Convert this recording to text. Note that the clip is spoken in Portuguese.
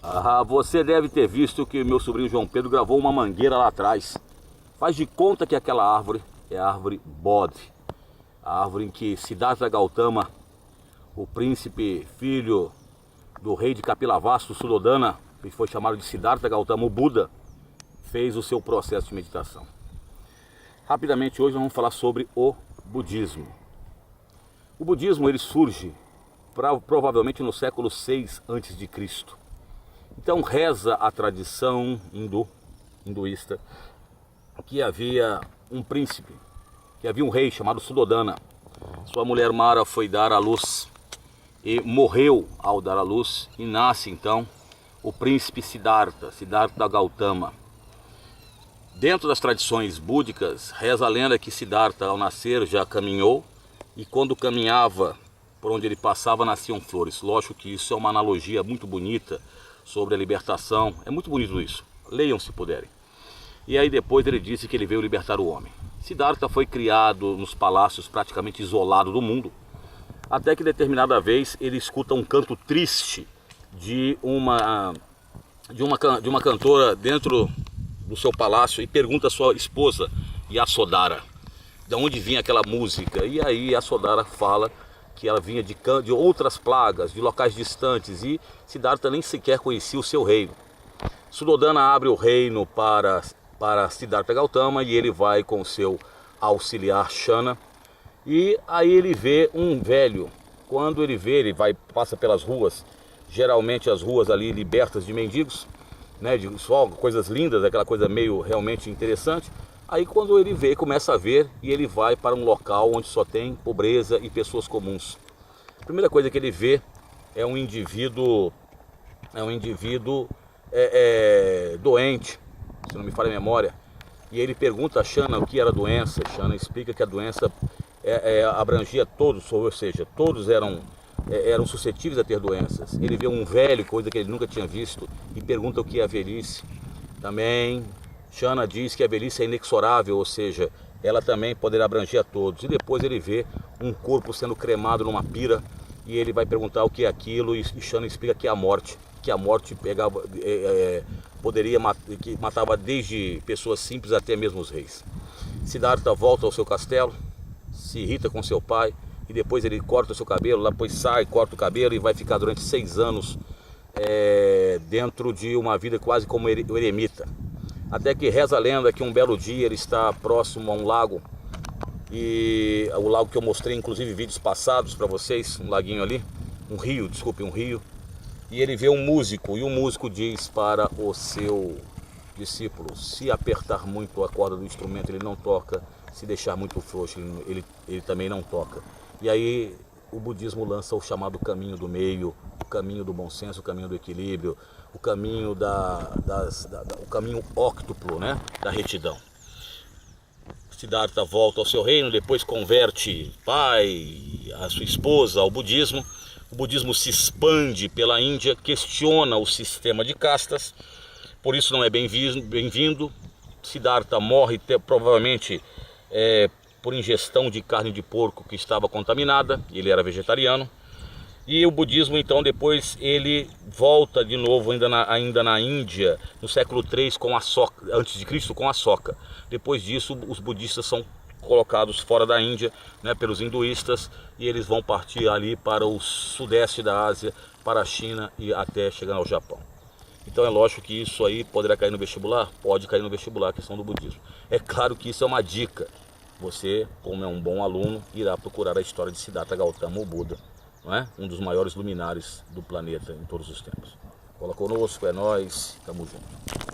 Ah, você deve ter visto que meu sobrinho João Pedro gravou uma mangueira lá atrás. Faz de conta que aquela árvore é a árvore Bodhi, a árvore em que Siddhartha Gautama, o príncipe filho do rei de Kapilavastu, Suddhodana, que foi chamado de Siddhartha Gautama, o Buda, fez o seu processo de meditação. Rapidamente hoje nós vamos falar sobre o budismo. O budismo ele surge provavelmente no século 6 a.C. Então reza a tradição hinduísta que havia um príncipe, que havia um rei chamado Suddhodana. Sua mulher Mara foi dar à luz e morreu ao dar à luz, e nasce então o príncipe Siddhartha Gautama. Dentro das tradições búdicas, reza a lenda que Siddhartha ao nascer já caminhou, e quando caminhava, por onde ele passava nasciam flores. Lógico que isso é uma analogia muito bonita sobre a libertação, é muito bonito isso, leiam se puderem. E aí depois ele disse que ele veio libertar o homem. Siddhartha foi criado nos palácios praticamente isolado do mundo, até que determinada vez ele escuta um canto triste de uma cantora dentro do seu palácio e pergunta à sua esposa, Yasodhara, de onde vinha aquela música. E aí Yasodhara fala que ela vinha de outras plagas, de locais distantes, e Siddhartha nem sequer conhecia o seu reino. Suddhodana abre o reino para Siddhartha Gautama e ele vai com o seu auxiliar Shana, e aí ele vê um velho. Quando ele vê, passa pelas ruas, geralmente as ruas ali libertas de mendigos, né, de só coisas lindas, aquela coisa meio realmente interessante. Aí quando ele vê, começa a ver, e ele vai para um local onde só tem pobreza e pessoas comuns. A primeira coisa que ele vê é um indivíduo doente, se não me falha a memória, e ele pergunta a Shana o que era a doença. Shana explica que a doença abrangia todos, ou seja, todos eram suscetíveis a ter doenças. Ele vê um velho, coisa que ele nunca tinha visto, e pergunta o que é a velhice. Também Shana diz que a velhice é inexorável, ou seja, ela também poderá abranger a todos. E depois ele vê um corpo sendo cremado numa pira, e ele vai perguntar o que é aquilo, e Shana explica que é a morte, que matava desde pessoas simples até mesmo os reis. Siddhartha volta ao seu castelo, se irrita com seu pai, e depois ele corta o seu cabelo, depois sai, corta o cabelo e vai ficar durante 6 anos dentro de uma vida quase como eremita. Até que reza a lenda que um belo dia ele está próximo a um lago, e o lago que eu mostrei inclusive em vídeos passados para vocês, um laguinho ali, um rio, e ele vê um músico, e o músico diz para o seu discípulo: se apertar muito a corda do instrumento ele não toca, se deixar muito frouxo ele também não toca. E aí o budismo lança o chamado caminho do meio, o caminho do bom senso, o caminho do equilíbrio, o caminho o caminho óctuplo, né, da retidão. Siddhartha volta ao seu reino, depois converte pai, a sua esposa ao budismo. O budismo se expande pela Índia, questiona o sistema de castas, por isso não é bem-vindo. Siddhartha morre provavelmente por ingestão de carne de porco que estava contaminada, ele era vegetariano. E o budismo então depois ele volta de novo ainda na Índia, no século 3 antes de Cristo, com Asoka. Depois disso os budistas são colocados fora da Índia, né, pelos hinduístas, e eles vão partir ali para o sudeste da Ásia, para a China e até chegar ao Japão. Então é lógico que isso aí poderá cair no vestibular? Pode cair no vestibular, a questão do budismo. É claro que isso é uma dica. Você, como é um bom aluno, irá procurar a história de Siddhartha Gautama, o Buda, não é? Um dos maiores luminares do planeta em todos os tempos. Cola conosco, é nóis, tamo junto.